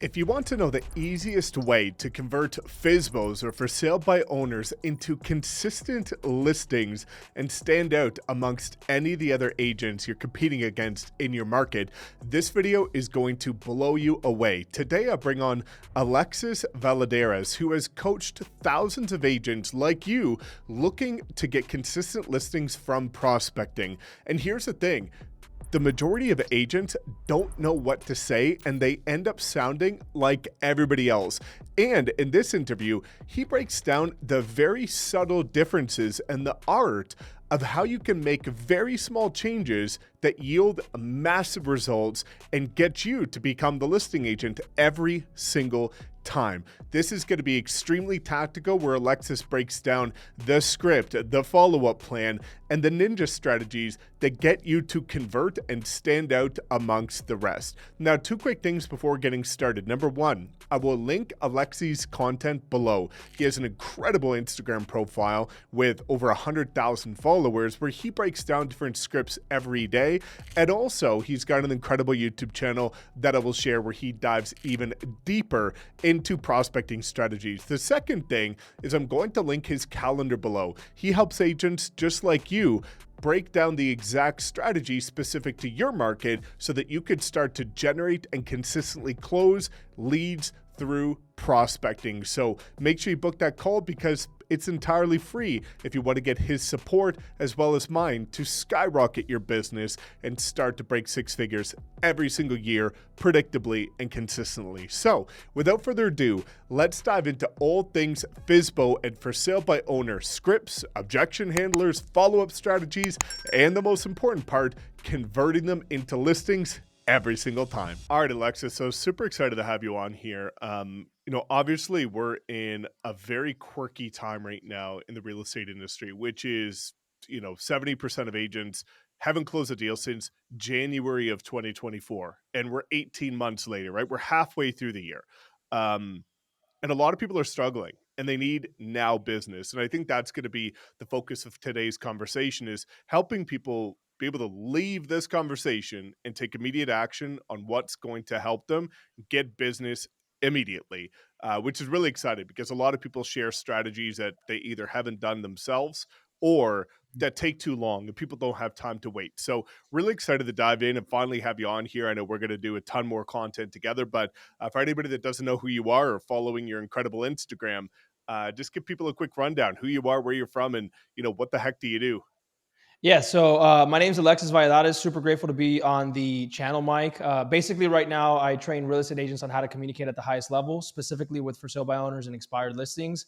If you want to know the easiest way to convert FSBOs or for sale by owners into consistent listings and stand out amongst any of the other agents you're competing against in your market, this video is going to blow you away. Today I bring on Alexis Valladaress, who has coached thousands of agents like you looking to get consistent listings from prospecting. And here's the thing. The majority of agents don't know what to say and they end up sounding like everybody else. And in this interview, he breaks down the very subtle differences and the art of how you can make very small changes that yield massive results and get you to become the listing agent every single time. This is going to be extremely tactical, where Alexis breaks down the script, the follow-up plan, and the ninja strategies that get you to convert and stand out amongst the rest. Now, two quick things before getting started. Number one, I will link Alexis' content below. He has an incredible Instagram profile with over 100,000 followers where he breaks down different scripts every day. And also, he's got an incredible YouTube channel that I will share where he dives even deeper into prospecting strategies. The second thing is I'm going to link his calendar below. He helps agents just like you break down the exact strategy specific to your market so that you could start to generate and consistently close leads through prospecting. So make sure you book that call because it's entirely free if you want to get his support as well as mine to skyrocket your business and start to break six figures every single year, predictably and consistently. So without further ado, let's dive into all things FSBO and for sale by owner scripts, objection handlers, follow-up strategies, and the most important part, converting them into listings every single time. All right, Alexis, so super excited to have you on here. Obviously we're in a very quirky time right now in the real estate industry, which is, 70% of agents haven't closed a deal since January of 2024. And we're 18 months later, right? We're halfway through the year. And a lot of people are struggling and they need now business. And I think that's going to be the focus of today's conversation, is helping people be able to leave this conversation and take immediate action on what's going to help them get business immediately, which is really exciting because a lot of people share strategies that they either haven't done themselves or that take too long and people don't have time to wait. So really excited to dive in and finally have you on here. I know we're going to do a ton more content together, but for anybody that doesn't know who you are or following your incredible Instagram, just give people a quick rundown, who you are, where you're from, and what the heck do you do? Yeah, so my name's Alexis Valladaress. Super grateful to be on the channel, Mike. Basically, right now, I train real estate agents on how to communicate at the highest level, specifically with for sale by owners and expired listings.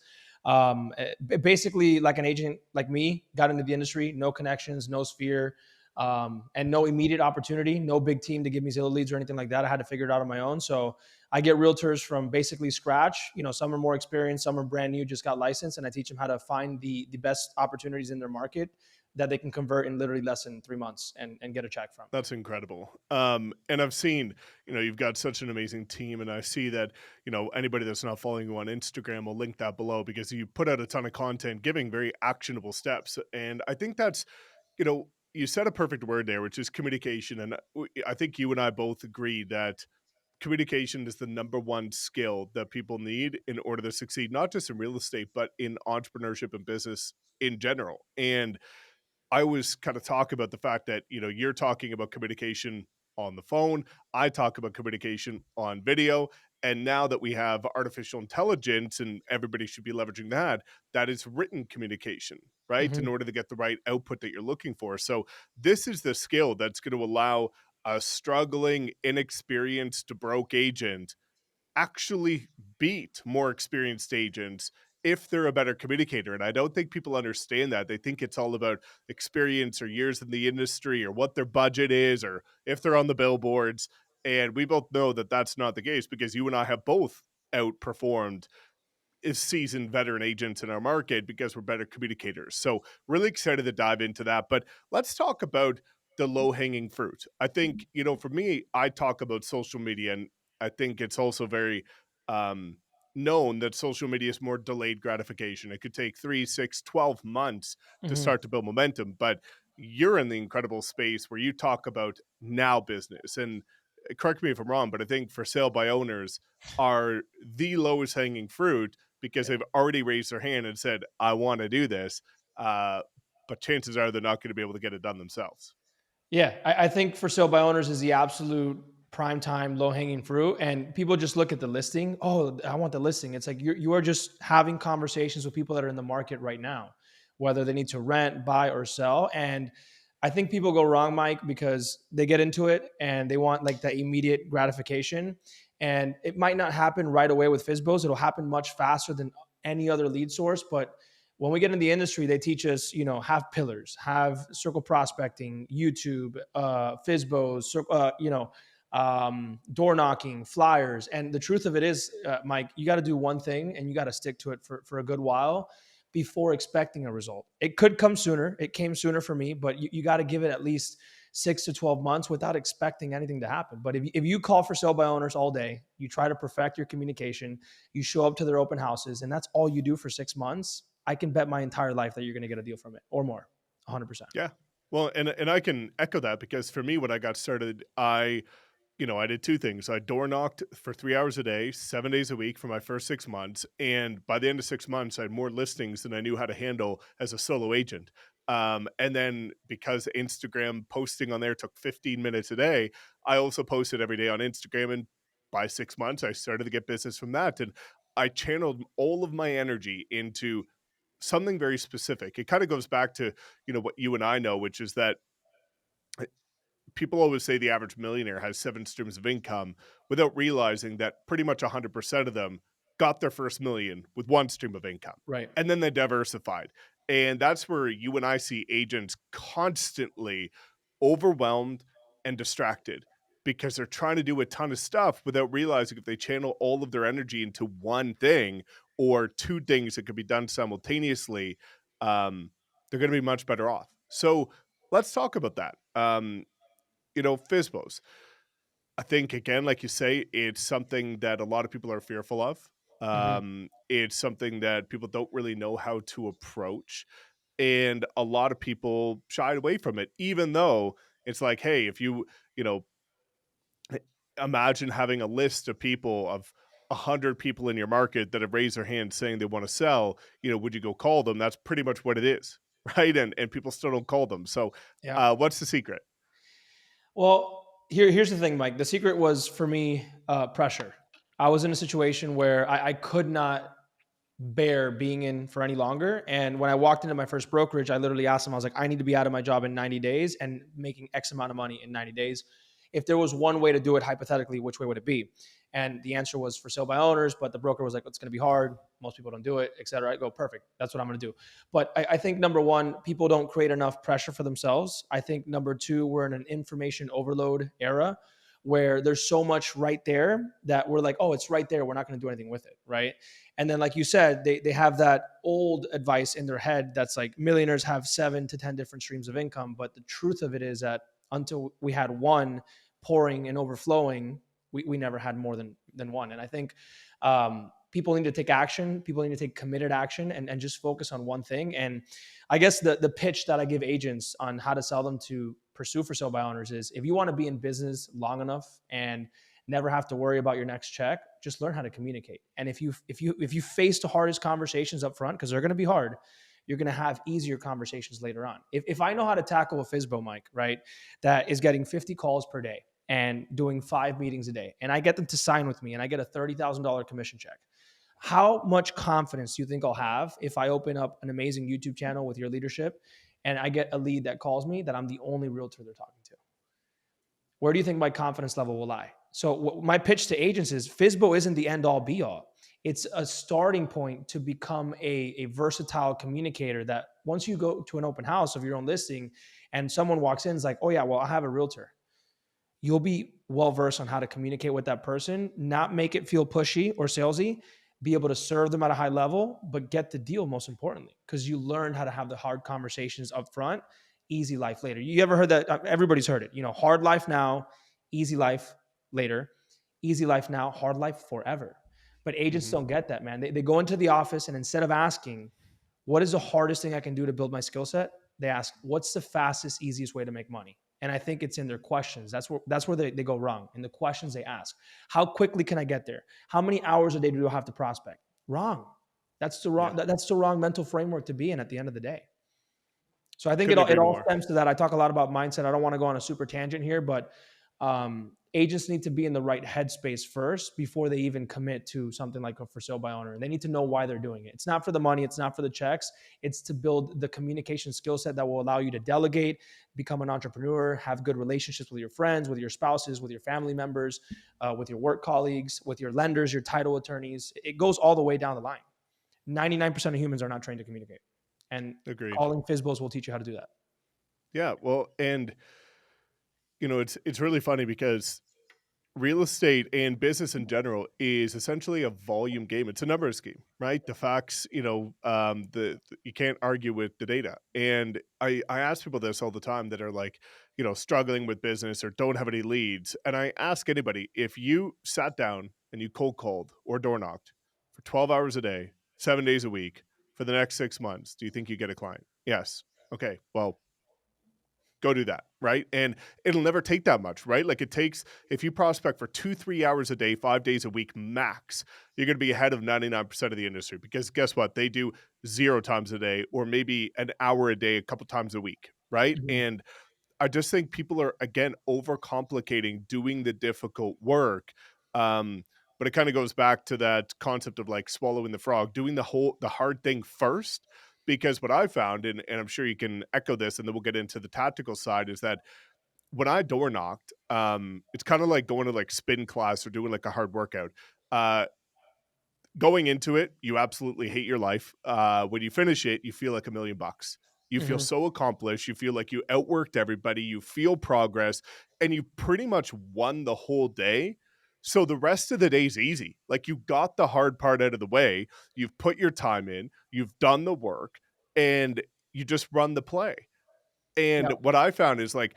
Basically, like an agent like me, got into the industry, no connections, no sphere, and no immediate opportunity, no big team to give me Zillow leads or anything like that. I had to figure it out on my own. So I get realtors from basically scratch. Some are more experienced, some are brand new, just got licensed, and I teach them how to find the best opportunities in their market that they can convert in literally less than 3 months and get a check from. That's incredible. And I've seen, you've got such an amazing team, and I see that, anybody that's not following you on Instagram will link that below because you put out a ton of content giving very actionable steps. And I think that's, you said a perfect word there, which is communication. And I think you and I both agree that communication is the number one skill that people need in order to succeed, not just in real estate, but in entrepreneurship and business in general. And I always kind of talk about the fact that, you're talking about communication on the phone. I talk about communication on video. And now that we have artificial intelligence and everybody should be leveraging that, that is written communication, right? In Mhm. order to get the right output that you're looking for. So this is the skill that's going to allow a struggling, inexperienced, broke agent actually beat more experienced agents if they're a better communicator. And I don't think people understand that. They think it's all about experience or years in the industry or what their budget is or if they're on the billboards. And we both know that that's not the case because you and I have both outperformed is seasoned veteran agents in our market because we're better communicators. So really excited to dive into that. But let's talk about the low hanging fruit. I think, for me, I talk about social media, and I think it's also very known that social media is more delayed gratification. It could take 3, 6, 12 months to Mhm. start to build momentum, but you're in the incredible space where you talk about now business. And correct me if I'm wrong, but I think for sale by owners are the lowest hanging fruit because they've already raised their hand and said, I want to do this. Uh, but chances are they're not going to be able to get it done themselves. Yeah, I think for sale by owners is the absolute prime time, low hanging fruit. And people just look at the listing. Oh, I want the listing. It's like you are just having conversations with people that are in the market right now, whether they need to rent, buy, or sell. And I think people go wrong, Mike, because they get into it and they want like that immediate gratification. And it might not happen right away with FSBOs. It'll happen much faster than any other lead source. But when we get in the industry, they teach us, have pillars, have circle prospecting, YouTube, FSBOs, door knocking, flyers. And the truth of it is, Mike, you got to do one thing and you got to stick to it for a good while before expecting a result. It could come sooner. It came sooner for me, but you got to give it at least 6 to 12 months without expecting anything to happen. But if you call for sale by owners all day, you try to perfect your communication, you show up to their open houses, and that's all you do for 6 months, I can bet my entire life that you're going to get a deal from it or more, 100%. Yeah. Well, and I can echo that because for me, when I got started, I did two things. I door knocked for 3 hours a day, 7 days a week for my first 6 months. And by the end of 6 months, I had more listings than I knew how to handle as a solo agent. And then because Instagram posting on there took 15 minutes a day, I also posted every day on Instagram. And by 6 months, I started to get business from that. And I channeled all of my energy into something very specific. It kind of goes back to, what you and I know, which is that people always say the average millionaire has 7 streams of income without realizing that pretty much 100% of them got their first million with one stream of income. Right. And then they diversified. And that's where you and I see agents constantly overwhelmed and distracted because they're trying to do a ton of stuff without realizing if they channel all of their energy into one thing or two things that could be done simultaneously, they're going to be much better off. So let's talk about that. FSBOs. I think again, like you say, it's something that a lot of people are fearful of. Mm-hmm. It's something that people don't really know how to approach, and a lot of people shied away from it. Even though it's like, hey, if you know, imagine having a list of people of 100 people in your market that have raised their hand saying they want to sell. Would you go call them? That's pretty much what it is, right? And people still don't call them. So, Yeah. what's the secret? Well, here's the thing, Mike. The secret was for me pressure. I was in a situation where I could not bear being in for any longer. And when I walked into my first brokerage, I literally asked them, I was like, I need to be out of my job in 90 days and making X amount of money in 90 days. If there was one way to do it hypothetically, which way would it be? And the answer was for sale by owners, but the broker was like, it's going to be hard. Most people don't do it, et cetera. I go, perfect. That's what I'm going to do. But I think number one, people don't create enough pressure for themselves. I think number two, we're in an information overload era where there's so much right there that we're like, oh, it's right there. We're not going to do anything with it. Right. And then, like you said, they have that old advice in their head that's like millionaires have 7 to 10 different streams of income. But the truth of it is that until we had one pouring and overflowing, we never had more than one. And I think people need to take action. People need to take committed action and just focus on one thing. And I guess the pitch that I give agents on how to sell them to pursue for sale by owners is if you want to be in business long enough and never have to worry about your next check, just learn how to communicate. And if you face the hardest conversations up front, because they're going to be hard, you're going to have easier conversations later on. If I know how to tackle a FSBO, Mike, right, that is getting 50 calls per day and doing 5 meetings a day, and I get them to sign with me and I get a $30,000 commission check, how much confidence do you think I'll have if I open up an amazing YouTube channel with your leadership and I get a lead that calls me that I'm the only realtor they're talking to? Where do you think my confidence level will lie? So my pitch to agents is FSBO isn't the end all be all. It's a starting point to become a versatile communicator that once you go to an open house of your own listing and someone walks in and is like, oh yeah, well, I have a realtor. You'll be well-versed on how to communicate with that person, not make it feel pushy or salesy, be able to serve them at a high level, but get the deal most importantly, because you learned how to have the hard conversations up front, easy life later. You ever heard that? Everybody's heard it. Hard life now, easy life later, easy life now, hard life forever. But agents don't get that, man. They go into the office and instead of asking, what is the hardest thing I can do to build my skill set? They ask, what's the fastest, easiest way to make money? And I think it's in their questions. That's where they go wrong. In the questions they ask. How quickly can I get there? How many hours a day do I have to prospect? Wrong. That's the Yeah. wrong that's the wrong mental framework to be in at the end of the day. So I think Couldn't it agree all more. stems to that. I talk a lot about mindset. I don't want to go on a super tangent here, but agents need to be in the right headspace first before they even commit to something like a for sale by owner. And they need to know why they're doing it. It's not for the money. It's not for the checks. It's to build the communication skill set that will allow you to delegate, become an entrepreneur, have good relationships with your friends, with your spouses, with your family members, with your work colleagues, with your lenders, your title attorneys. It goes all the way down the line. 99% of humans are not trained to communicate. And Agreed. calling FSBOs will teach you how to do that. Yeah. Well, and it's really funny because real estate and business in general is essentially a volume game. It's a numbers scheme, right? The facts, you can't argue with the data. And I ask people this all the time that are like, struggling with business or don't have any leads. And I ask anybody, if you sat down and you cold called or door knocked for 12 hours a day, 7 days a week for the next 6 months, do you think you get a client? Yes. Okay. Well, go do that, right? And it'll never take that much, right? Like it takes, if you prospect for 2-3 hours a day, 5 days a week max, you're going to be ahead of 99% of the industry, because guess what? They do 0 times a day or maybe an hour a day, a couple times a week, right? Mhm. And I just think people are, again, overcomplicating doing the difficult work. But it kind of goes back to that concept of like swallowing the frog, doing the hard thing first. Because what I found, and I'm sure you can echo this, and then we'll get into the tactical side, is that when I door knocked, it's kind of like going to like spin class or doing like a hard workout. Uh, Going into it, you absolutely hate your life. When you finish it, you feel like $1,000,000. You feel Mhm. so accomplished. You feel like you outworked everybody. You feel progress, and you pretty much won the whole day. So the rest of the day is easy. Like you got the hard part out of the way. You've put your time in. You've done the work, and you just run the play. And Yeah. what I found is like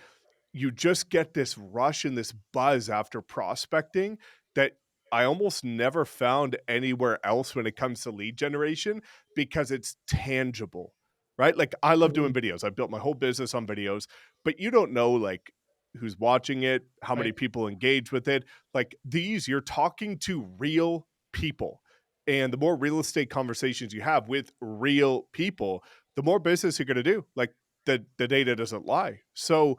you just get this rush and this buzz after prospecting that I almost never found anywhere else when it comes to lead generation, because it's tangible, right? Like I love doing Mhm. videos. I built my whole business on videos, but you don't know like who's watching it, how many Right. people engage with it. Like these, you're talking to real people. And the more real estate conversations you have with real people, the more business you're going to do. Like the data doesn't lie. So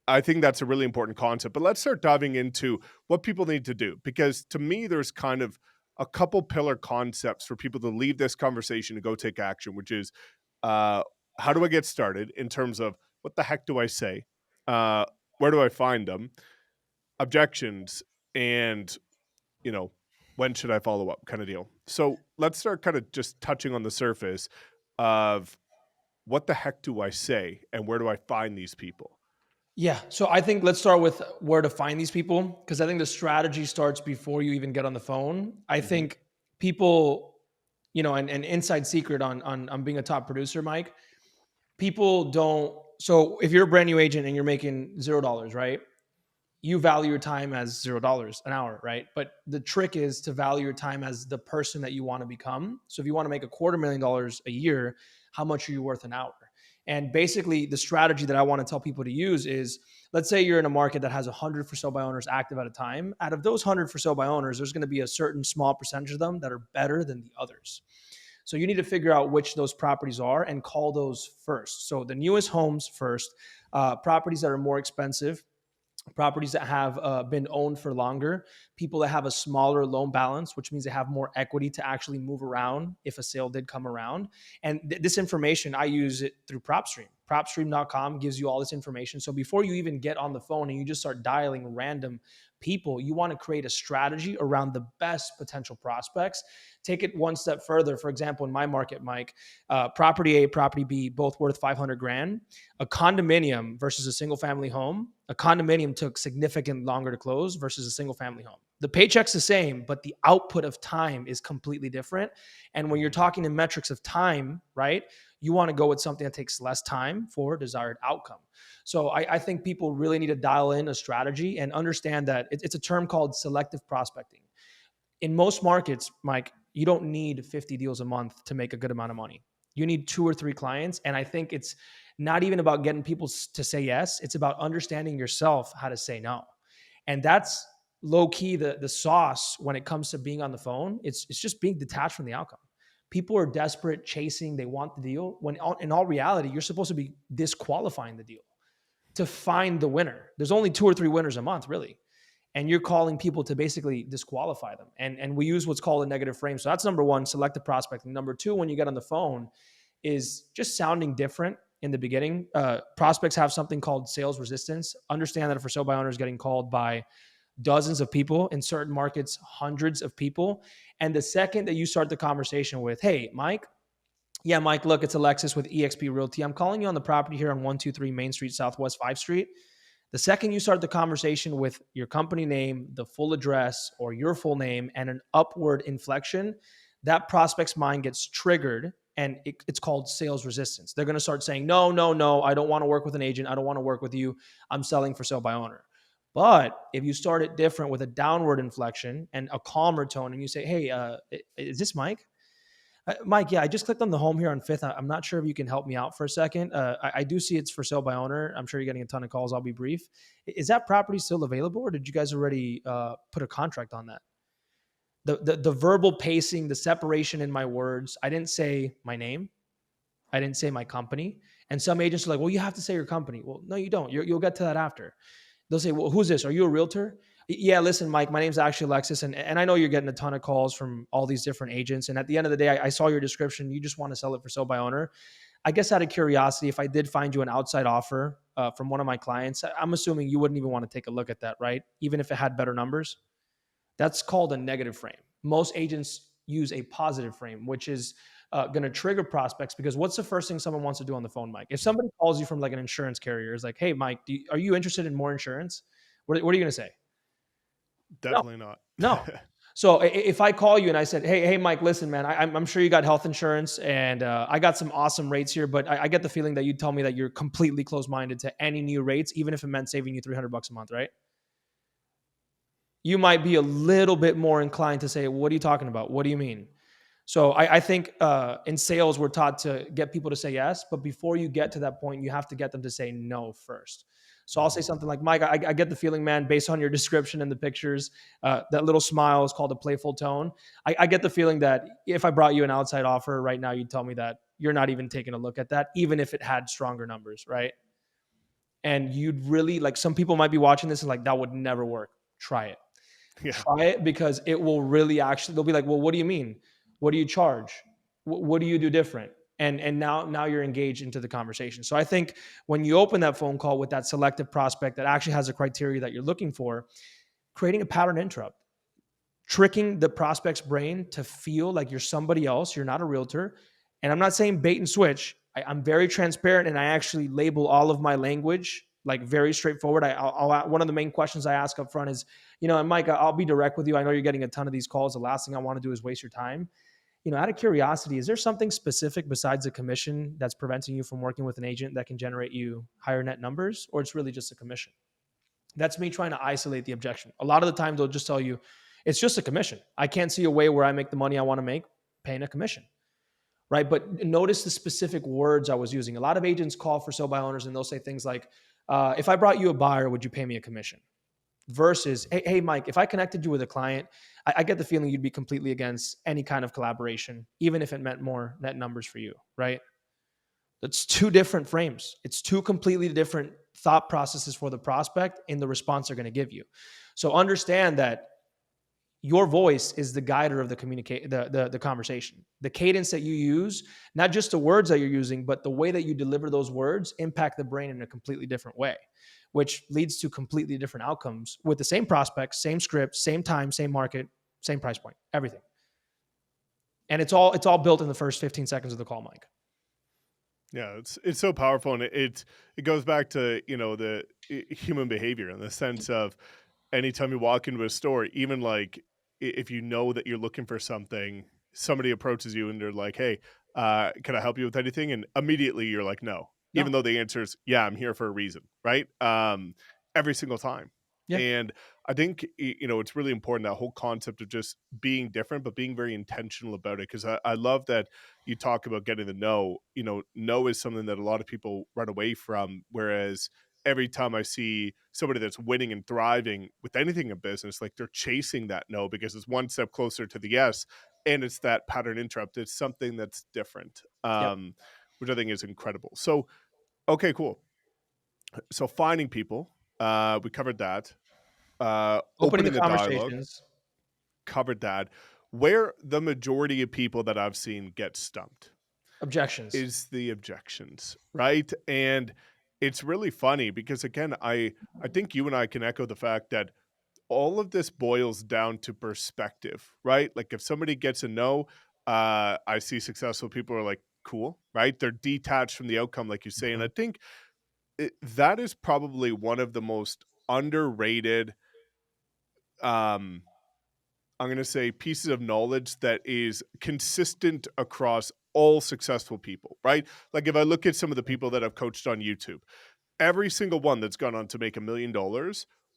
I think that's a really important concept. But let's start diving into what people need to do, because to me, there's kind of a couple pillar concepts for people to leave this conversation and go take action, which is uh, how do I get started in terms of what the heck do I say? Uh, where do I find them? Objections, and, you know, when should I follow up, kind of deal. So let's start kind of just touching on the surface of what the heck do I say and where do I find these people? Yeah. So I think let's start with where to find these people, because I think the strategy starts before you even get on the phone. I Hmm. think people, and an inside secret on being a top producer, Mike, people don't. So if you're a brand new agent and you're making $0, right? You value your time as $0 an hour, right? But the trick is to value your time as the person that you want to become. So if you want to make $250,000 a year, how much are you worth an hour? And basically, the strategy that I want to tell people to use is, let's say you're in a market that has 100 for sale by owners active at a time. Out of those 100 for sale by owners, there's going to be a certain small percentage of them that are better than the others. So you need to figure out which those properties are and call those first. So the newest homes first, properties that are more expensive, properties that have been owned for longer, people that have a smaller loan balance, which means they have more equity to actually move around if a sale did come around. And this information, I use it through PropStream. PropStream.com gives you all this information. So before you even get on the phone and you just start dialing random people, you want to create a strategy around the best potential prospects. Take it one step further. For example, in my market, Mike, property A, property B, both worth 500 grand. A condominium versus a single family home, a condominium took significantly longer to close versus a single family home. The paycheck's the same, but the output of time is completely different. And when you're Hmm. talking in metrics of time, right, you want to go with something that takes less time for desired outcome. So I think people really need to dial in a strategy and understand that it's a term called selective prospecting. In most markets, Mike, you don't need 50 deals a month to make a good amount of money. You need 2 or 3 clients. And I think not even about getting people to say yes. It's about understanding yourself how to say no. And that's low key the sauce when it comes to being on the phone. It's just being detached from the outcome. People are desperate, chasing, they want the deal. When in all reality, you're supposed to be disqualifying the deal to find the winner. There's only 2 or 3 winners a month, really. And you're calling people to basically disqualify them. And we use what's called a negative frame. So that's number one, select the prospect. And number two, when you get on the phone, is just sounding different in the beginning. Prospects have something called sales resistance. Understand that a for sale by owner is getting called by dozens of people, in certain markets, hundreds of people. And the second that you start the conversation with, hey, Mike, yeah, Mike, look, it's Alexis with eXp Realty. I'm calling you on the property here on 123 Main Street, Southwest 5th Street. The second you start the conversation with your company name, the full address, or your full name, and an upward inflection, that prospect's mind gets triggered, and it's called sales resistance. They're going to start saying, no, no, no, I don't want to work with an agent. I don't want to work with you. I'm selling for sale by owner. But if you start it different with a downward inflection and a calmer tone, and you say, hey, is this Mike? Mike, yeah, I just clicked on the home here on 5th. I'm not sure if you can help me out for a second. I do see it's for sale by owner. I'm sure you're getting a ton of calls. I'll be brief. Is that property still available, or did you guys already put a contract on that? The verbal pacing, the separation in my words. I didn't say my name. I didn't say my company. And some agents are like, well, you have to say your company. Well, no, you don't. You'll get to that after. They'll say, well, who's this? Are you a realtor? Yeah, listen, Mike, my name's actually Alexis. And I know you're getting a ton of calls from all these different agents. And at the end of the day, I saw your description. You just want to sell it for sale by owner. I guess out of curiosity, if I did find you an outside offer from one of my clients, I'm assuming you wouldn't even want to take a look at that, right? Even if it had better numbers. That's called a negative frame. Most agents use a positive frame, which is going to trigger prospects, because what's the first thing someone wants to do on the phone, Mike? If somebody calls you from like an insurance carrier, is like, hey, Mike, are you interested in more insurance? What are you going to say? No, Definitely not. no. So if I call you and I said, hey, Mike, listen, man, I'm sure you got health insurance, and I got some awesome rates here, but I get the feeling that you'd tell me that you're completely closed-minded to any new rates, even if it meant saving you $300 a month, right? You might be a little bit more inclined to say, what are you talking about? What do you mean? So I think in sales, we're taught to get people to say yes, but before you get to that point, you have to get them to say no first. So I'll say something like, Mike, I get the feeling, man, based on your description and the pictures, that little smile is called a playful tone. I get the feeling that if I brought you an outside offer right now, you'd tell me that you're not even taking a look at that, even if it had stronger numbers, right? And you'd really, like, some people might be watching this and like, that would never work. Try it. Yeah. Try it, because it will really actually, they'll be like, well, what do you mean? What do you charge? What do you do different? And now you're engaged into the conversation. So I think when you open that phone call with that selective prospect that actually has the criteria that you're looking for, creating a pattern interrupt, tricking the prospect's brain to feel like you're somebody else, you're not a realtor. And I'm not saying bait and switch. I'm very transparent, and I actually label all of my language like very straightforward. I'll one of the main questions I ask up front is, and Mike, I'll be direct with you. I know you're getting a ton of these calls. The last thing I want to do is waste your time. Out of curiosity, is there something specific besides a commission that's preventing you from working with an agent that can generate you higher net numbers, or it's really just a commission? That's me trying to isolate the objection. A lot of the time, they'll just tell you, it's just a commission. I can't see a way where I make the money I want to make paying a commission, right? But notice the specific words I was using. A lot of agents call for sale by owners and they'll say things like, if I brought you a buyer, would you pay me a commission? Versus, hey, Mike, if I connected you with a client, I get the feeling you'd be completely against any kind of collaboration, even if it meant more net numbers for you, right? That's two different frames. It's two completely different thought processes for the prospect in the response they're going to give you. So understand that your voice is the guider of the conversation. The cadence that you use, not just the words that you're using, but the way that you deliver those words impact the brain in a completely different way, which leads to completely different outcomes with the same prospects, same script, same time, same market, same price point, everything. And it's all built in the first 15 seconds of the call, Mike. Yeah, it's so powerful, and it goes back to the human behavior in the sense of anytime you walk into a store, even like if you know that you're looking for something, somebody approaches you and they're like, "Hey, can I help you with anything?" And immediately you're like, "No," No. even though the answer is, "Yeah, I'm here for a reason," right? Every single time. Yeah. And I think, it's really important, that whole concept of just being different, but being very intentional about it. Cause I love that you talk about getting the no. No is something that a lot of people run away from. Whereas every time I see somebody that's winning and thriving with anything in business, like they're chasing that no because it's one step closer to the yes. And it's that pattern interrupt. It's something that's different, Yep. which I think is incredible. So, okay, cool. So finding people, we covered that. Opening the Opening the dialogue, conversations. covered that. Where the majority of people that I've seen get stumped Objections. is the objections, right? And it's really funny because, again, I think you and I can echo the fact that all of this boils down to perspective, right? Like if somebody gets a no, I see successful people are like, cool, right? They're detached from the outcome, like you say. And I Mhm. think that is probably one of the most underrated, um, I'm going to say, pieces of knowledge that is consistent across all successful people, right? Like if I look at some of the people that I've coached on YouTube, every single one that's gone on to make $1 million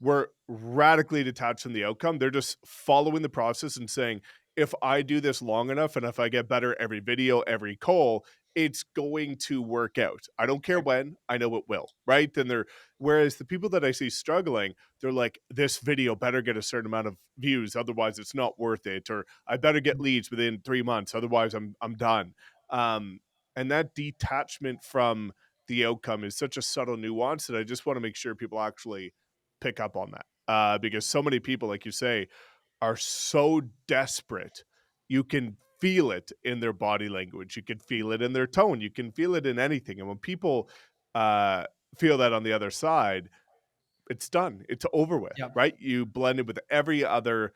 were radically detached from the outcome. They're just following the process and saying, if I do this long enough and if I get better every video, every call, it's going to work out. I don't care when, I know it will, right? Then whereas the people that I see struggling, they're like, this video better get a certain amount of views, otherwise it's not worth it, or I better get leads within 3 months, otherwise I'm done. And that detachment from the outcome is such a subtle nuance that I just want to make sure people actually pick up on that. Because so many people, like you say, are so desperate. You can feel it in their body language. You can feel it in their tone. You can feel it in anything. And when people uh, feel that on the other side, it's done. It's over with, Yep. right? You blend it with every other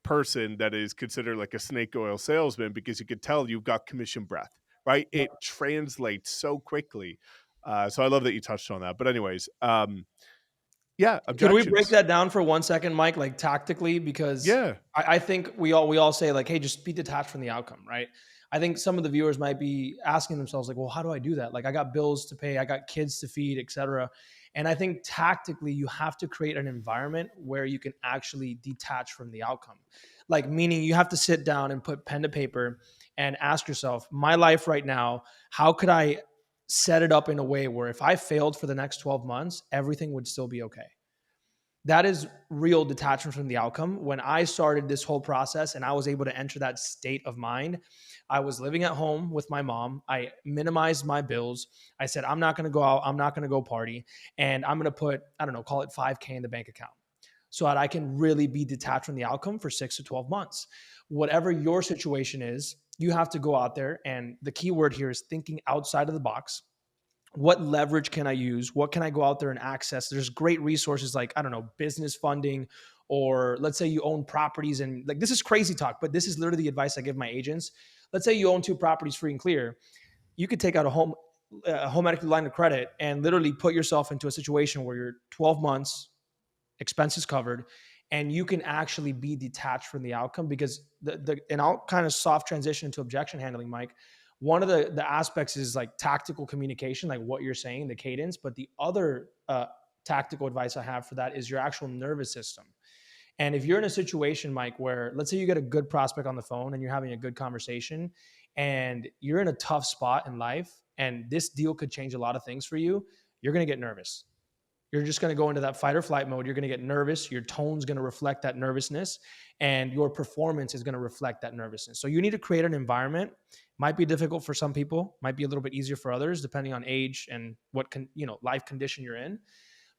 person that is considered like a snake oil salesman because you could tell you've got commission breath, right? Yep. It translates so quickly. So I love that you touched on that. But anyways, yeah, Could we break objections. that down for 1 second, Mike, like tactically? Because Yeah, I think we all say like, hey, just be detached from the outcome, right? I think some of the viewers might be asking themselves, like, well, how do I do that? Like I got bills to pay, I got kids to feed, etc. And I think tactically you have to create an environment where you can actually detach from the outcome. Like meaning you have to sit down and put pen to paper and ask yourself, my life right now, how could I set it up in a way where if I failed for the next 12 months, everything would still be okay? That is real detachment from the outcome. When I started this whole process and I was able to enter that state of mind, I was living at home with my mom. I minimized my bills. I said, I'm not going to go out. I'm not going to go party. And I'm going to put, I don't know, call it 5K in the bank account so that I can really be detached from the outcome for 6 to 12 months. Whatever your situation is, you have to go out there. And the key word here is thinking outside of the box. What leverage can I use? What can I go out there and access? There's great resources like, I don't know, business funding, or let's say you own properties. And like, this is crazy talk, but this is literally the advice I give my agents. Let's say you own 2 properties free and clear. You could take out a home equity line of credit and literally put yourself into a situation where you're 12 months expenses covered, and you can actually be detached from the outcome. Because and I'll kind of soft transition into objection handling, Mike. One of the aspects is like tactical communication, like what you're saying, the cadence. But the other tactical advice I have for that is your actual nervous system. And if you're in a situation, Mike, where let's say you get a good prospect on the phone and you're having a good conversation and you're in a tough spot in life and this deal could change a lot of things for you, you're going to get nervous. You're just going to go into that fight or flight mode. You're going to get nervous. Your tone's going to reflect that nervousness, and your performance is going to reflect that nervousness. So you need to create an environment. Might be difficult for some people, might be a little bit easier for others, depending on age and what life condition you're in.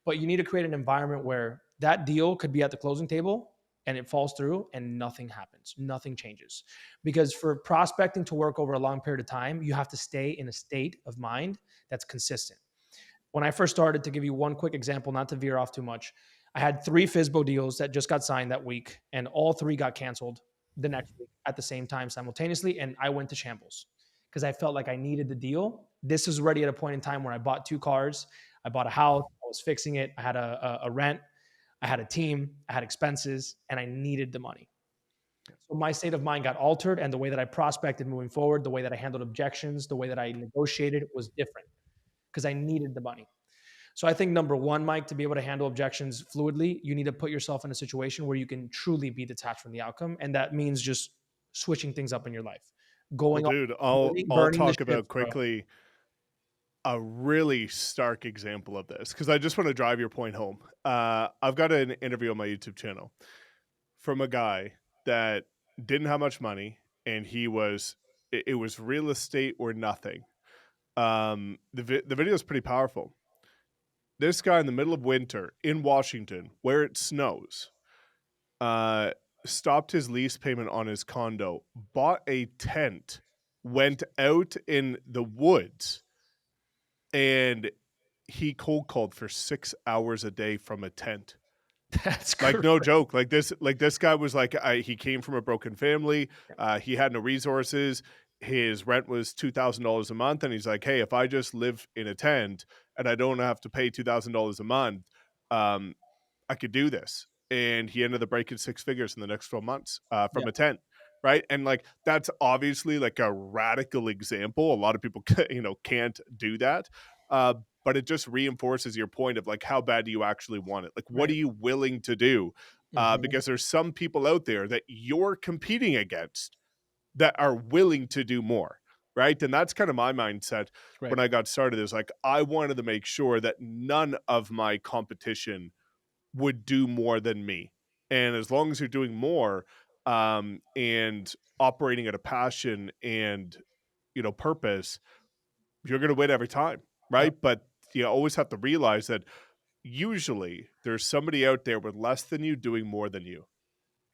But you need to create an environment where that deal could be at the closing table and it falls through and nothing happens, nothing changes. Because for prospecting to work over a long period of time, you have to stay in a state of mind that's consistent. When I first started, to give you one quick example, not to veer off too much, I had 3 FSBO deals that just got signed that week, and all 3 got canceled the next week at the same time simultaneously. And I went to shambles because I felt like I needed the deal. This was already at a point in time where I bought 2 cars, I bought a house, I was fixing it, I had a rent, I had a team, I had expenses, and I needed the money. So my state of mind got altered, and the way that I prospected moving forward, the way that I handled objections, the way that I negotiated was different because I needed the money. So I think number one, Mike, to be able to handle objections fluidly, you need to put yourself in a situation where you can truly be detached from the outcome. And that means just switching things up in your life, Well, going off, dude, I'll burning the talk about ships, bro. quickly a really stark example of this because I just want to drive your point home. I've got an interview on my YouTube channel from a guy that didn't have much money, and it was real estate or nothing. The video is pretty powerful. This guy in the middle of winter in Washington, where it snows, uh, stopped his lease payment on his condo, bought a tent, went out in the woods, and he cold called for 6 hours a day from a tent. That's Like, correct. no joke. Like this guy was like, he came from a broken family. He had no resources. His rent was $2,000 a month, and he's like, hey, if I just live in a tent and I don't have to pay $2,000 a month, um, I could do this. And he ended up breaking six figures in the next 12 months Yeah. from a tent. Right. And like, that's obviously like a radical example. A lot of people, can't do that. Uh, but it just reinforces your point of like, how bad do you actually want it? Like, what Right. are you willing to do? Mhm. Because there's some people out there that you're competing against that are willing to do more. Right. And that's kind of my mindset Right. when I got started is like, I wanted to make sure that none of my competition would do more than me. And as long as you're doing more and operating at a passion and purpose, you're going to win every time, Yep. right? But you always have to realize that usually there's somebody out there with less than you doing more than you.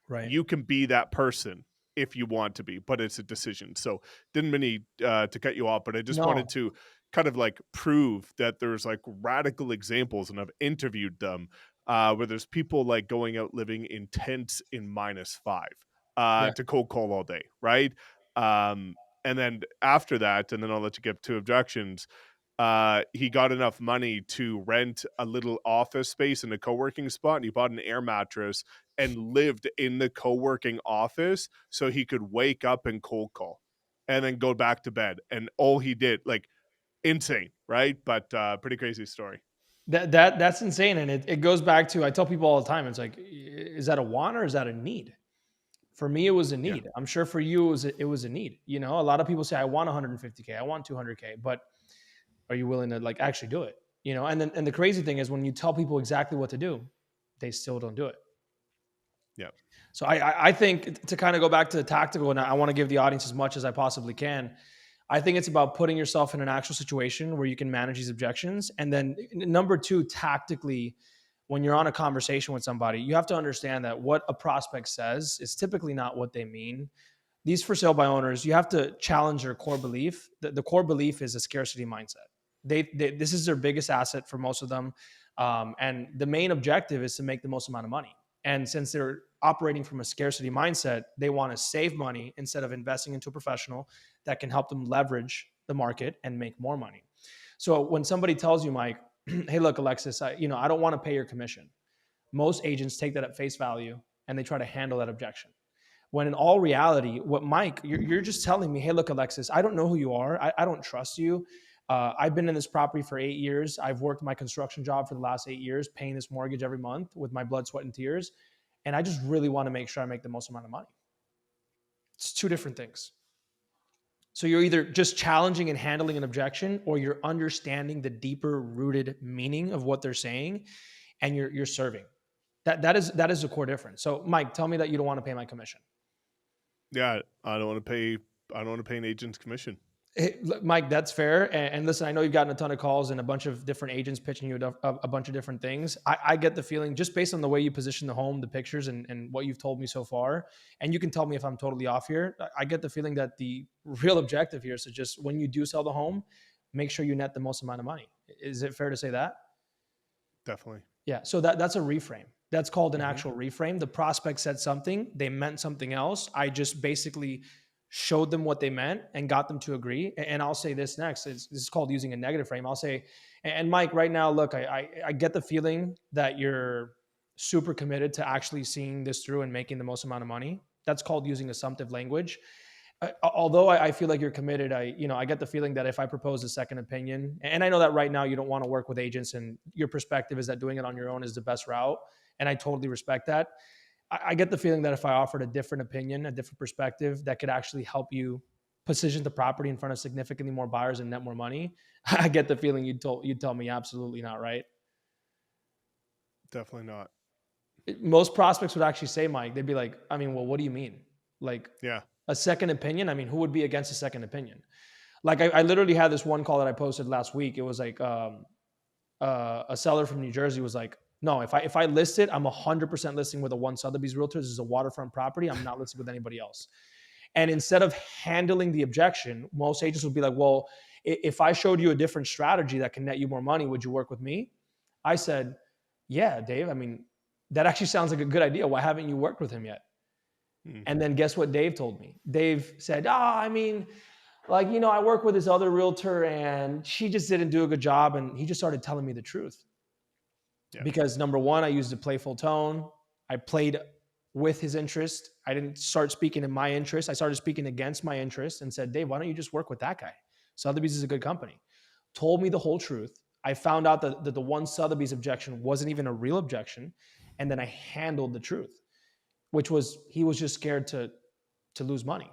Right. You can be that person if you want to be, but it's a decision. So didn't mean to cut you off, but I just wanted No. to kind of like prove that there's like radical examples, and I've interviewed them where there's people like going out living in tents in -5 Yeah. to cold call all day, right? Um, and then after that, and then I'll let you get to objections. He got enough money to rent a little office space in a co-working spot, and he bought an air mattress and lived in the co-working office so he could wake up and cold call and then go back to bed. And all he did, like, insane, right? But pretty crazy story. That's insane. And it goes back to, I tell people all the time, it's like, is that a want or is that a need? For me, it was a Yeah. need. I'm sure for you, it was a need. A lot of people say, I want 150K, I want 200K, but are you willing to like actually do it? And the crazy thing is when you tell people exactly what to do, they still don't do it. Yeah. So I think to kind of go back to the tactical, and I want to give the audience as much as I possibly can. I think it's about putting yourself in an actual situation where you can manage these objections. And then number two, tactically, when you're on a conversation with somebody, you have to understand that what a prospect says is typically not what they mean. These for sale by owners, you have to challenge their core belief. The core belief is a scarcity mindset. This is their biggest asset for most of them. And the main objective is to make the most amount of money. And since they're operating from a scarcity mindset, they want to save money instead of investing into a professional that can help them leverage the market and make more money. So when somebody tells you, Mike, hey, look, Alexis, I don't want to pay your commission. Most agents take that at face value and they try to handle that objection. When in all reality, what Mike, you're just telling me, hey, look, Alexis, I don't know who you are. I don't trust you. I've been in this property for 8 years. I've worked my construction job for the last 8 years, paying this mortgage every month with my blood, sweat, and tears. And I just really want to make sure I make the most amount of money. It's two different things. So you're either just challenging and handling an objection, or you're understanding the deeper rooted meaning of what they're saying, and you're serving. That is the core difference. So, Mike, tell me that you don't want to pay my commission. Yeah. I don't want to pay an agent's commission. Hey, look, Mike, that's fair. And listen, I know you've gotten a ton of calls and a bunch of different agents pitching you a bunch of different things. I get the feeling, just based on the way you position the home, the pictures, and what you've told me so far. And you can tell me if I'm totally off here. I get the feeling that the real objective here is to just, when you do sell the home, make sure you net the most amount of money. Is it fair to say that? Definitely. Yeah. So that's a reframe. That's called an Hmm. actual reframe. The prospect said something, they meant something else. I just basically showed them what they meant and got them to agree. And I'll say this next. This is called using a negative frame. I'll say, and Mike, right now, look, I get the feeling that you're super committed to actually seeing this through and making the most amount of money. That's called using assumptive language. Although I feel like you're committed, I get the feeling that if I propose a second opinion, and I know that right now you don't want to work with agents, and your perspective is that doing it on your own is the best route, and I totally respect that. I get the feeling that if I offered a different opinion, a different perspective that could actually help you position the property in front of significantly more buyers and net more money, I get the feeling you'd tell me absolutely not, right? Definitely not. Most prospects would actually say, Mike, they'd be like, I mean, well, what do you mean? Like Yeah. a second opinion? I mean, who would be against a second opinion? Like I literally had this one call that I posted last week. It was like a seller from New Jersey was like, no, if I list it, I'm 100% listing with a one Sotheby's Realtors. This is a waterfront property. I'm not listing with anybody else. And instead of handling the objection, most agents would be like, well, if I showed you a different strategy that can net you more money, would you work with me? I said, yeah, Dave. I mean, that actually sounds like a good idea. Why haven't you worked with him yet? Hmm. And then guess what Dave told me? Dave said, I mean, like, I work with this other realtor and she just didn't do a good job. And he just started telling me the truth. Yeah. Because number one, I used a playful tone. I played with his interest. I didn't start speaking in my interest. I started speaking against my interest and said, Dave, why don't you just work with that guy? Sotheby's is a good company. Told me the whole truth. I found out that the one Sotheby's objection wasn't even a real objection. And then I handled the truth, which was he was just scared to lose money.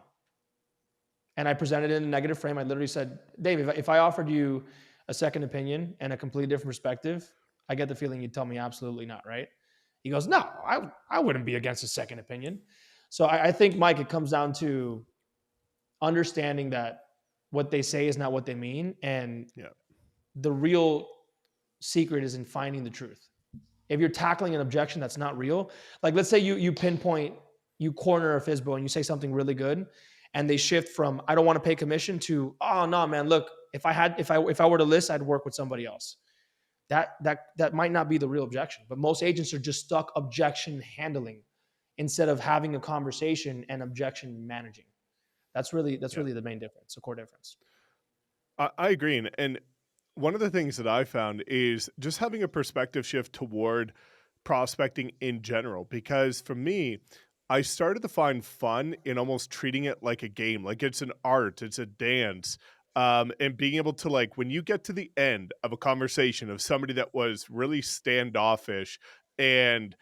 And I presented it in a negative frame. I literally said, Dave, if I offered you a second opinion and a completely different perspective, I get the feeling you'd tell me absolutely not, right? He goes, no, I wouldn't be against a second opinion. So I think, Mike, it comes down to understanding that what they say is not what they mean. And Yeah. the real secret is in finding the truth. If you're tackling an objection that's not real, like let's say you pinpoint, you corner a FSBO and you say something really good, and they shift from I don't want to pay commission to oh no man, look, if I were to list, I'd work with somebody else. That might not be the real objection, but most agents are just stuck objection handling instead of having a conversation and objection managing. That's Yeah. really the main difference, the core difference. I agree. And one of the things that I found is just having a perspective shift toward prospecting in general. Because for me, I started to find fun in almost treating it like a game, like it's an art, it's a dance. And being able to, like, when you get to the end of a conversation of somebody that was really standoffish and,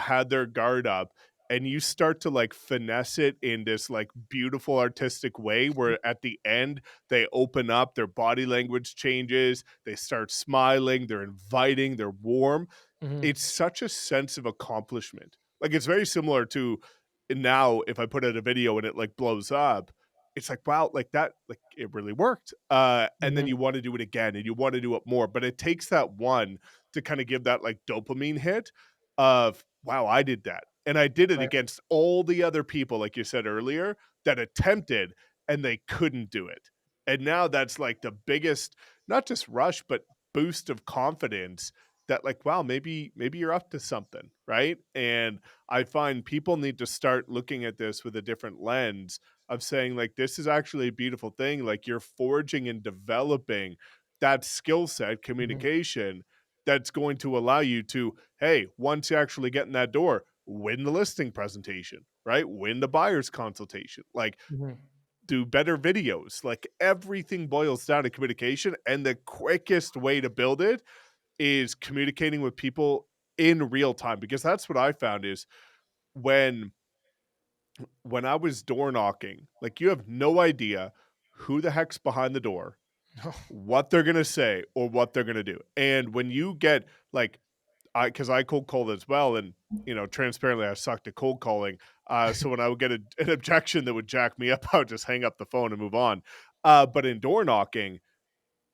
had their guard up, and you start to like finesse it in this like beautiful artistic way where at the end they open up, their body language changes, they start smiling, they're inviting, they're warm. Mm-hmm. It's such a sense of accomplishment. Like, it's very similar to now if I put out a video and it like blows up, it's like, wow, like that, like it really worked. And then Mm-hmm. you want to do it again and you want to do it more. But it takes that one to kind of give that like dopamine hit of, wow, I did that. And I did it Right. against all the other people, like you said earlier, that attempted and they couldn't do it. And now that's like the biggest, not just rush, but boost of confidence that like, wow, maybe you're up to something, right? And I find people need to start looking at this with a different lens of saying like, this is actually a beautiful thing. Like, you're forging and developing that skill set, Mm-hmm. communication, that's going to allow you to, hey, once you actually get in that door, win the listing presentation, right? Win the buyer's consultation, like Mm-hmm. do better videos. Like, everything boils down to communication. And the quickest way to build it is communicating with people in real time, because that's what I found is when I was door knocking, like, you have no idea who the heck's behind the door, what they're gonna say, or what they're gonna do. And when you get like, because I cold called as well, and transparently, I sucked at cold calling. So when I would get an objection that would jack me up, I would just hang up the phone and move on. But in door knocking,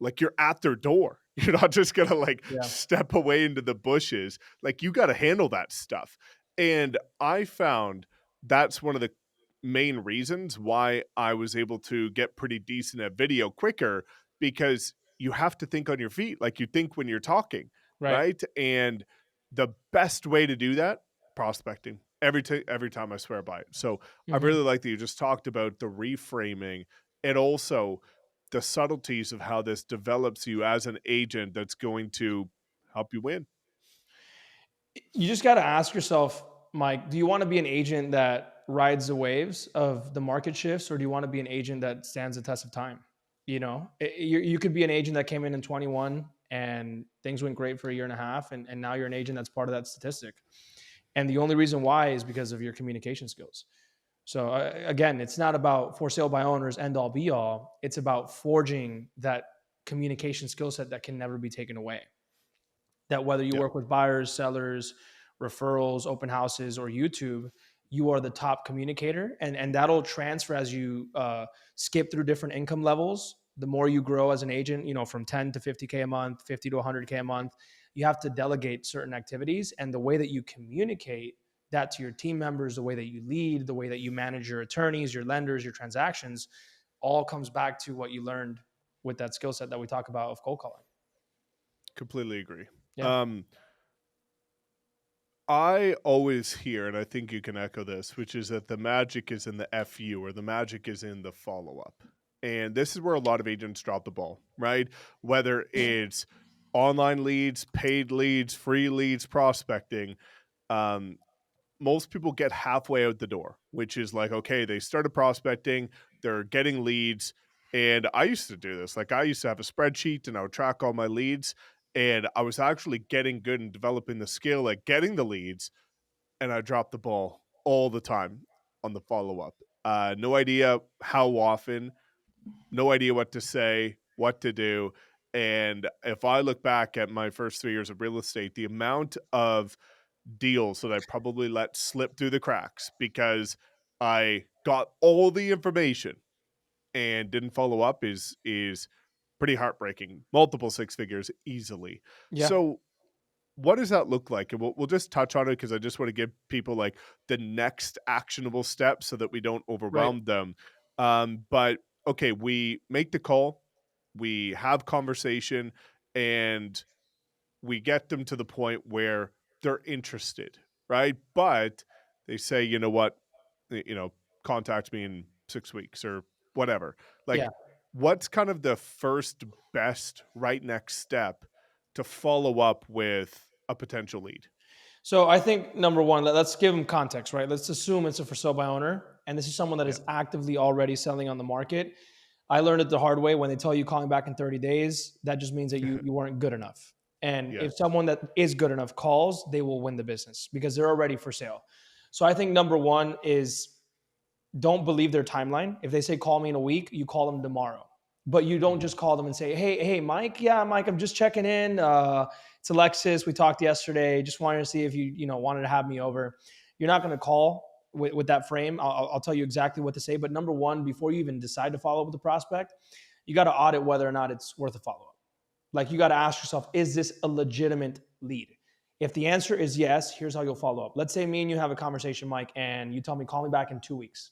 like, you're at their door. You're not just gonna like Yeah. step away into the bushes. Like, you got to handle that stuff. And I found that's one of the main reasons why I was able to get pretty decent at video quicker, because you have to think on your feet like you think when you're talking, Right. right? And the best way to do that, prospecting. Every time, I swear by it. So I Mm-hmm. really like that you just talked about the reframing, and also the subtleties of how this develops you as an agent that's going to help you win. You just got to ask yourself, Mike, do you want to be an agent that rides the waves of the market shifts, or do you want to be an agent that stands the test of time? You could be an agent that came in 21 and things went great for a year and a half, and now you're an agent that's part of that statistic. And the only reason why is because of your communication skills. So again, it's not about for sale by owners end all be all. It's about forging that communication skill set that can never be taken away. That whether you Yeah. work with buyers, sellers, referrals, open houses, or YouTube, you are the top communicator, and that'll transfer as you skip through different income levels. The more you grow as an agent, from 10 to 50K a month, 50 to 100K a month, you have to delegate certain activities, and the way that you communicate that to your team members, the way that you lead, the way that you manage your attorneys, your lenders, your transactions, all comes back to what you learned with that skill set that we talk about of cold calling. Completely agree. Yeah. I always hear, and I think you can echo this, which is that the magic is in the FU, or the magic is in the follow up. And this is where a lot of agents drop the ball, right? Whether it's online leads, paid leads, free leads, prospecting. Most people get halfway out the door, which is like, okay, they started prospecting, they're getting leads. And I used to do this. Like, I used to have a spreadsheet and I would track all my leads. And I was actually getting good and developing the skill at getting the leads. And I dropped the ball all the time on the follow up. No idea how often, no idea what to say, what to do. And if I look back at my first 3 years of real estate, the amount of deals that I probably let slip through the cracks because I got all the information and didn't follow up is pretty heartbreaking. Multiple six figures easily. Yeah. So what does that look like? And we'll just touch on it because I just want to give people like the next actionable step so that we don't Right. overwhelm them. But okay, we make the call, we have conversation, and we get them to the point where they're interested, right? But they say, you know what, contact me in 6 weeks or whatever. Yeah. Like, what's kind of the first best right next step to follow up with a potential lead? So I think number one, let's give them context, right? Let's assume it's a for sale by owner, and this is someone that Yeah. is actively already selling on the market. I learned it the hard way. When they tell you calling back in 30 days, that just means that you weren't good enough. And Yeah. if someone that is good enough calls, they will win the business because they're already for sale. So I think number one is don't believe their timeline. If they say call me in a week, you call them tomorrow. But you don't Mhm. just call them and say, hey, Mike. Yeah, Mike, I'm just checking in. It's Alexis. We talked yesterday. Just wanted to see if you wanted to have me over. You're not going to call with that frame. I'll tell you exactly what to say. But number one, before you even decide to follow up with the prospect, you got to audit whether or not it's worth a follow up. Like, you got to ask yourself, is this a legitimate lead? If the answer is yes, here's how you'll follow up. Let's say me and you have a conversation, Mike, and you tell me, call me back in 2 weeks.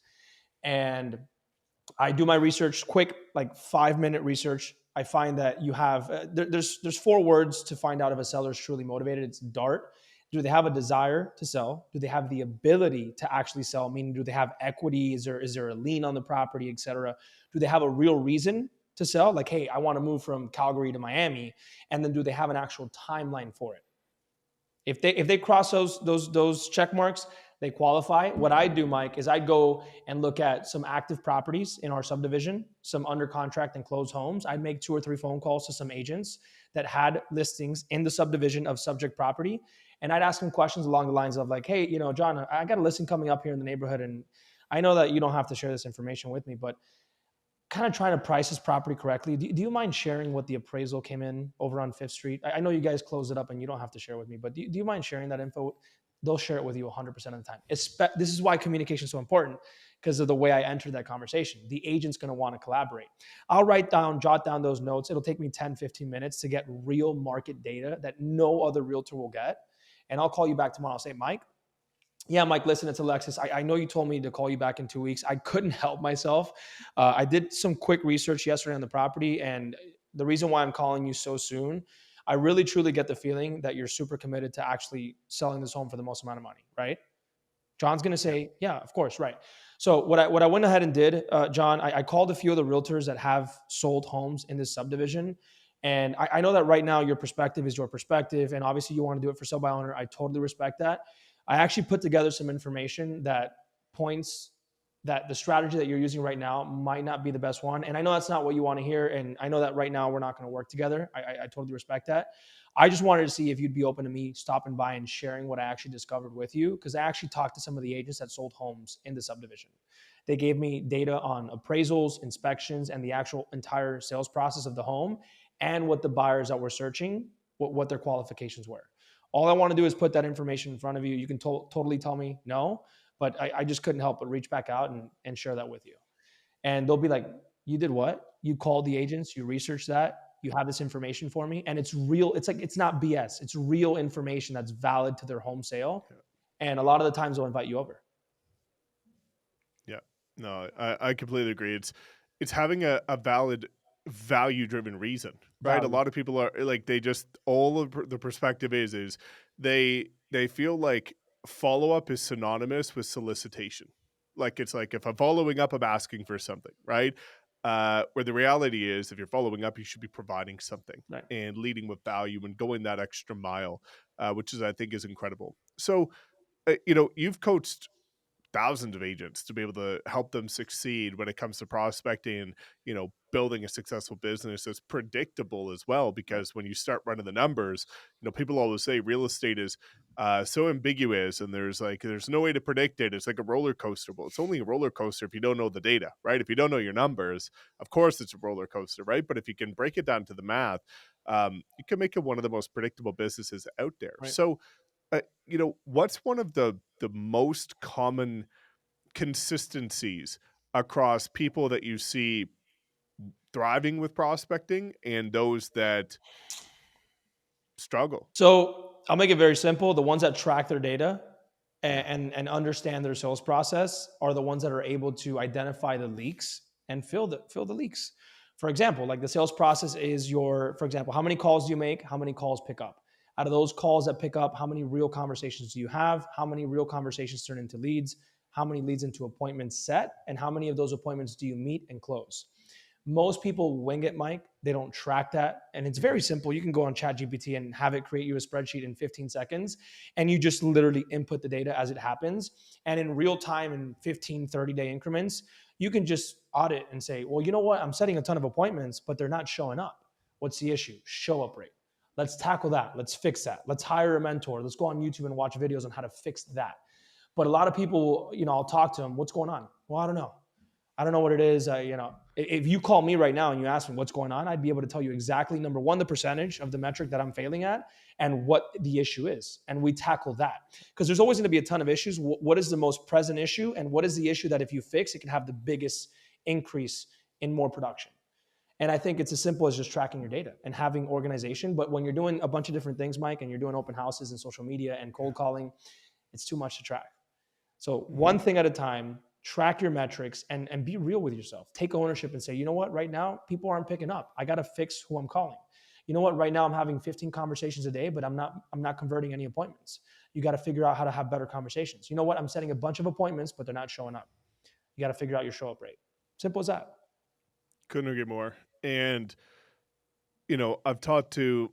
And I do my research, quick, like 5-minute research. I find that you have there's 4 words to find out if a seller is truly motivated. It's DART. Do they have a desire to sell? Do they have the ability to actually sell? Meaning, do they have equity? Is there a lien on the property, et cetera? Do they have a real reason to sell? Like, hey, I want to move from Calgary to Miami. And then do they have an actual timeline for it? If they cross those check marks, they qualify. What I do, Mike, is I go and look at some active properties in our subdivision, some under contract and closed homes. I'd make 2 or 3 phone calls to some agents that had listings in the subdivision of subject property, and I'd ask them questions along the lines of like, hey, John, I got a listing coming up here in the neighborhood, and I know that you don't have to share this information with me, but kind of trying to price this property correctly. Do you mind sharing what the appraisal came in over on Fifth Street? I know you guys closed it up and you don't have to share with me, but do you mind sharing that info? They'll share it with you 100% of the time. This is why communication is so important, because of the way I entered that conversation. The agent's going to want to collaborate. I'll jot down those notes. It'll take me 10, 15 minutes to get real market data that no other realtor will get. And I'll call you back tomorrow. I'll say, Mike, yeah, Mike, listen, it's Alexis. I know you told me to call you back in 2 weeks. I couldn't help myself. I did some quick research yesterday on the property, and the reason why I'm calling you so soon, I really truly get the feeling that you're super committed to actually selling this home for the most amount of money, right? John's going to Yeah. say, yeah, of course, right. So what I went ahead and did, John, I called a few of the realtors that have sold homes in this subdivision. And I know that right now your perspective is your perspective, and obviously you want to do it for sell by owner. I totally respect that. I actually put together some information that points that the strategy that you're using right now might not be the best one. And I know that's not what you want to hear. And I know that right now we're not going to work together. I totally respect that. I just wanted to see if you'd be open to me stopping by and sharing what I actually discovered with you. Because I actually talked to some of the agents that sold homes in the subdivision. They gave me data on appraisals, inspections, and the actual entire sales process of the home and what the buyers that were searching, what their qualifications were. All I want to do is put that information in front of you. You can totally tell me no, but I just couldn't help but reach back out and share that with you. And they'll be like, you did what? You called the agents, you researched that, you have this information for me. And it's real. It's like, it's not BS. It's real information that's valid to their home sale. And a lot of the times they'll invite you over. Yeah, no, I completely agree. It's having a valid value driven reason, right? A Value. lot of people are like, they just, all of the perspective is they feel like follow up is synonymous with solicitation. Like, it's like, if I'm following up, I'm asking for something, right? Where the reality is, if you're following up, you should be providing something Right. and leading with value and going that extra mile, which is, I think, is incredible. So, you've coached thousands of agents to be able to help them succeed when it comes to prospecting and, building a successful business that's predictable as well. Because when you start running the numbers, people always say real estate is so ambiguous, and there's no way to predict it. It's like a roller coaster. Well, it's only a roller coaster if you don't know the data, right? If you don't know your numbers, of course it's a roller coaster, right? But if you can break it down to the math, you can make it one of the most predictable businesses out there. Right. So, what's one of the most common consistencies across people that you see thriving with prospecting and those that struggle? So I'll make it very simple. The ones that track their data and understand their sales process are the ones that are able to identify the leaks and fill the leaks. For example, like the sales process is for example, how many calls do you make? How many calls pick up? Out of those calls that pick up, how many real conversations do you have? How many real conversations turn into leads? How many leads into appointments set? And how many of those appointments do you meet and close? Most people wing it, Mike. They don't track that. And it's very simple. You can go on ChatGPT and have it create you a spreadsheet in 15 seconds. And you just literally input the data as it happens. And in real time, in 15, 30-day increments, you can just audit and say, well, you know what? I'm setting a ton of appointments, but they're not showing up. What's the issue? Show up rate. Let's tackle that. Let's fix that. Let's hire a mentor. Let's go on YouTube and watch videos on how to fix that. But a lot of people, I'll talk to them. What's going on? Well, I don't know. I don't know what it is. If you call me right now and you ask me what's going on, I'd be able to tell you exactly, number one, the percentage of the metric that I'm failing at and what the issue is. And we tackle that because there's always going to be a ton of issues. What is the most present issue? And what is the issue that if you fix, it can have the biggest increase in more production? And I think it's as simple as just tracking your data and having organization. But when you're doing a bunch of different things, Mike, and you're doing open houses and social media and cold calling, it's too much to track. So one thing at a time, track your metrics and be real with yourself. Take ownership and say, you know what, right now, people aren't picking up. I got to fix who I'm calling. You know what, right now I'm having 15 conversations a day, but I'm not converting any appointments. You got to figure out how to have better conversations. You know what, I'm setting a bunch of appointments, but they're not showing up. You got to figure out your show up rate. Simple as that. Couldn't agree more. And, I've talked to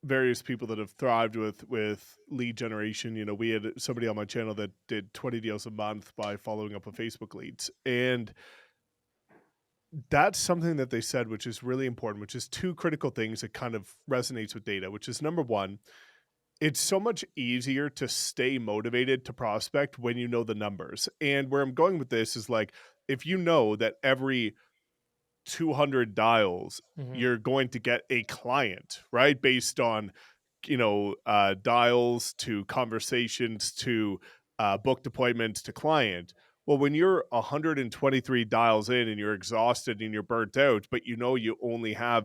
various people that have thrived with lead generation. We had somebody on my channel that did 20 deals a month by following up with Facebook leads. And that's something that they said, which is really important, which is two critical things that kind of resonates with data, which is number one, it's so much easier to stay motivated to prospect when you know the numbers. And where I'm going with this is like, if you know that every 200 dials, you're going to get a client, right? Based on, dials to conversations to booked appointments to client. Well, when you're 123 dials in and you're exhausted and you're burnt out, but you only have,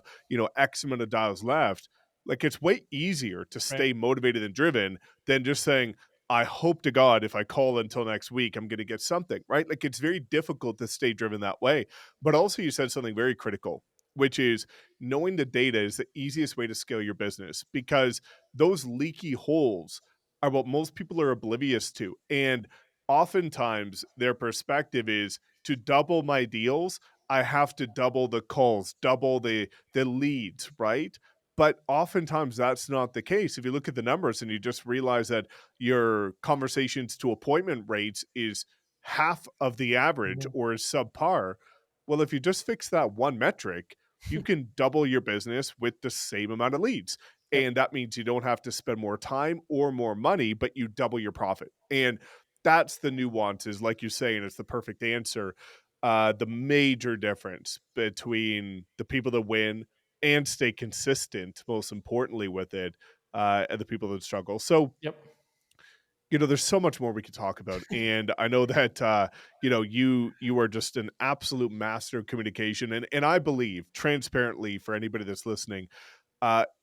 X amount of dials left, like it's way easier to stay motivated and driven than just saying, I hope to God if I call until next week, I'm going to get something, right? Like it's very difficult to stay driven that way. But also you said something very critical, which is knowing the data is the easiest way to scale your business because those leaky holes are what most people are oblivious to. And oftentimes their perspective is to double my deals, I have to double the calls, double the leads, right? But oftentimes that's not the case. If you look at the numbers and you just realize that your conversations to appointment rates is half of the average Mhm. or is subpar, well, if you just fix that one metric, you can double your business with the same amount of leads. Yep. And that means you don't have to spend more time or more money, but you double your profit. And that's the nuances, like you say, and it's the perfect answer. The major difference between the people that win and stay consistent, most importantly, with it, and the people that struggle. So, Yep. there's so much more we could talk about, and I know that you are just an absolute master of communication, and I believe transparently for anybody that's listening,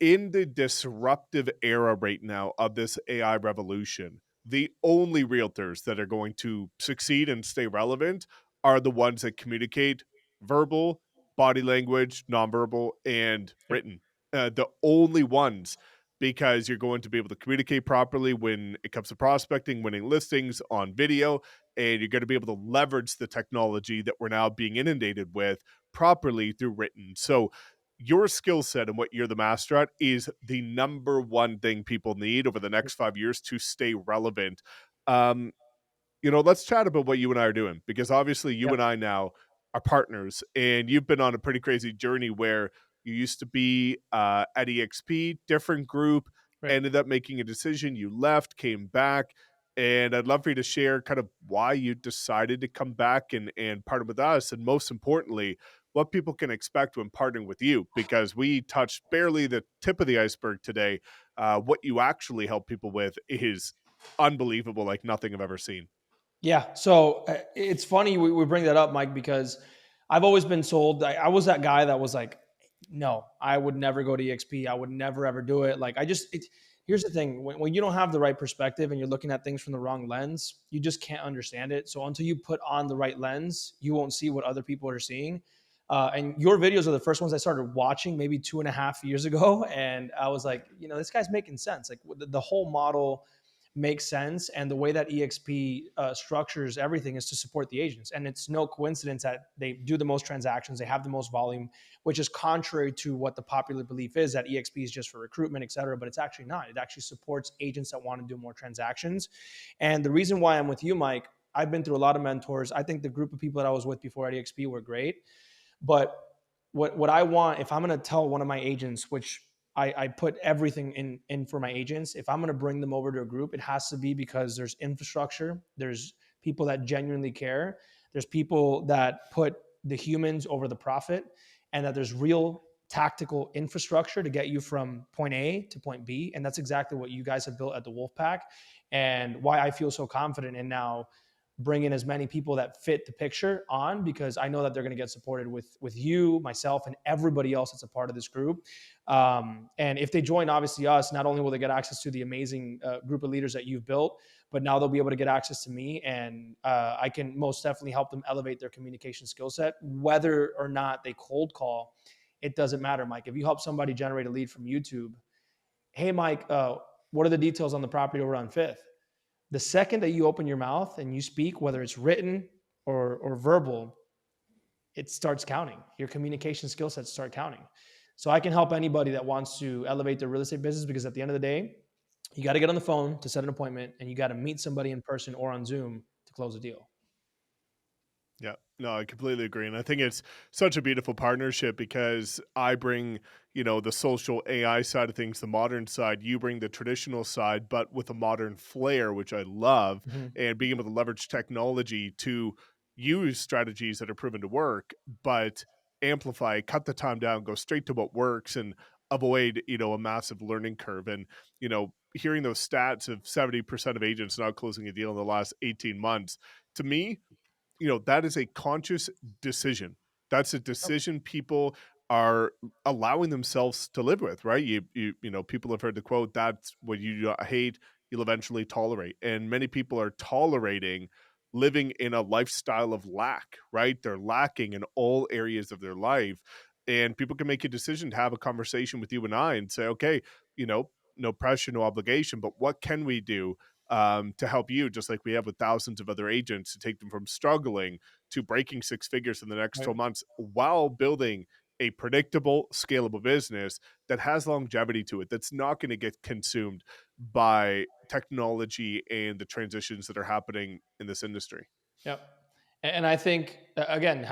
in the disruptive era right now of this AI revolution, the only realtors that are going to succeed and stay relevant are the ones that communicate verbal, body language, nonverbal, and Yep. written. The only ones, because you're going to be able to communicate properly when it comes to prospecting, winning listings on video, and you're going to be able to leverage the technology that we're now being inundated with properly through written. So, your skill set and what you're the master at is the number one thing people need over the next 5 years to stay relevant. Um, let's chat about what you and I are doing because obviously you Yep. and I now are partners, and you've been on a pretty crazy journey where you used to be at EXP, different group, Right. ended up making a decision, you left, came back, and I'd love for you to share kind of why you decided to come back and partner with us, and most importantly, what people can expect when partnering with you because we touched barely the tip of the iceberg today. What you actually help people with is unbelievable, like nothing I've ever seen. Yeah. So it's funny we bring that up, Mike, because I've always been sold. I was that guy that was like, no, I would never go to EXP. I would never ever do it. Like, here's the thing when you don't have the right perspective and you're looking at things from the wrong lens, you just can't understand it. So until you put on the right lens, you won't see what other people are seeing. And your videos are the first ones I started watching maybe 2.5 years ago. And I was like, this guy's making sense. Like the whole model makes sense. And the way that EXP structures everything is to support the agents. And it's no coincidence that they do the most transactions, they have the most volume, which is contrary to what the popular belief is that EXP is just for recruitment, et cetera. But it's actually not. It actually supports agents that want to do more transactions. And the reason why I'm with you, Mike, I've been through a lot of mentors. I think the group of people that I was with before at EXP were great. But what I want, if I'm going to tell one of my agents, which I put everything in for my agents, if I'm going to bring them over to a group, it has to be because there's infrastructure, there's people that genuinely care, there's people that put the humans over the profit, and that there's real tactical infrastructure to get you from point A to point B. And that's exactly what you guys have built at the Wolfpack, and why I feel so confident in now bring in as many people that fit the picture on, because I know that they're going to get supported with you, myself, and everybody else that's a part of this group. And if they join, obviously us, not only will they get access to the amazing group of leaders that you've built, but now they'll be able to get access to me, and I can most definitely help them elevate their communication skill set, whether or not they cold call. It doesn't matter, Mike. If you help somebody generate a lead from YouTube, hey, Mike, what are the details on the property over on Fifth? The second that you open your mouth and you speak, whether it's written or verbal, it starts counting. Your communication skill sets start counting. So I can help anybody that wants to elevate their real estate business, because at the end of the day, you got to get on the phone to set an appointment, and you got to meet somebody in person or on Zoom to close a deal. Yeah, no, I completely agree. And I think it's such a beautiful partnership because I bring, the social AI side of things, the modern side, you bring the traditional side, but with a modern flair, which I love, Mhm. and being able to leverage technology to use strategies that are proven to work, but amplify, cut the time down, go straight to what works and avoid, a massive learning curve. And, hearing those stats of 70% of agents not closing a deal in the last 18 months, to me, that is a conscious decision. That's a decision people are allowing themselves to live with, right? People have heard the quote, that's what you hate, you'll eventually tolerate. And many people are tolerating living in a lifestyle of lack, right? They're lacking in all areas of their life. And people can make a decision to have a conversation with you and I and say, okay, no pressure, no obligation, but what can we do to help you, just like we have with thousands of other agents, to take them from struggling to breaking six figures in the next Right. 12 months while building a predictable, scalable business that has longevity to it, that's not going to get consumed by technology and the transitions that are happening in this industry. Yep. And I think again,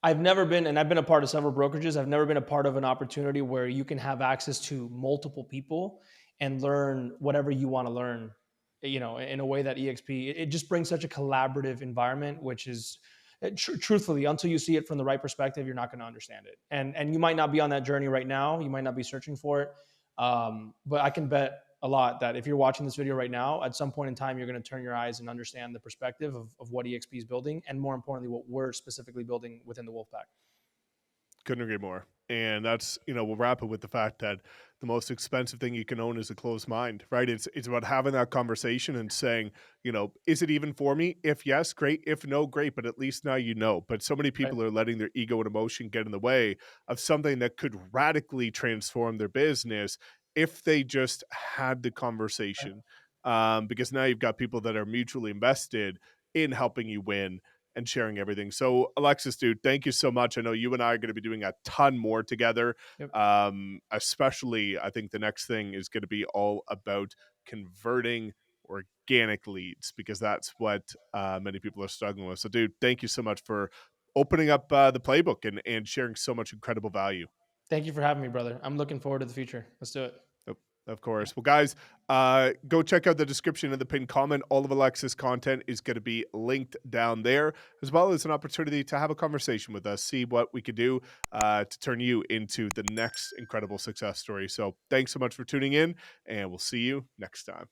I've never been, and I've been a part of several brokerages. I've never been a part of an opportunity where you can have access to multiple people and learn whatever you want to learn, in a way that EXP, it just brings such a collaborative environment, which is truthfully, until you see it from the right perspective, you're not going to understand it. And you might not be on that journey right now. You might not be searching for it. But I can bet a lot that if you're watching this video right now, at some point in time, you're going to turn your eyes and understand the perspective of what EXP is building, and more importantly, what we're specifically building within the Wolfpack. Couldn't agree more. And that's, we'll wrap it with the fact that the most expensive thing you can own is a closed mind, right? It's about having that conversation and saying, is it even for me? If yes, great. If no, great. But at least now you know. But so many Right? people are letting their ego and emotion get in the way of something that could radically transform their business if they just had the Right. conversation. Because now you've got people that are mutually invested in helping you win and sharing everything. So, Alexis, dude, thank you so much. I know you and I are going to be doing a ton more together. Yep. Especially, I think the next thing is going to be all about converting organic leads, because that's what many people are struggling with. So, dude, thank you so much for opening up the playbook and sharing so much incredible value. Thank you for having me, brother. I'm looking forward to the future. Let's do it. Of of course. Well, guys, go check out the description of the pinned comment. All of Alexis' content is going to be linked down there, as well as an opportunity to have a conversation with us, see what we could do to turn you into the next incredible success story. So thanks so much for tuning in, and we'll see you next time.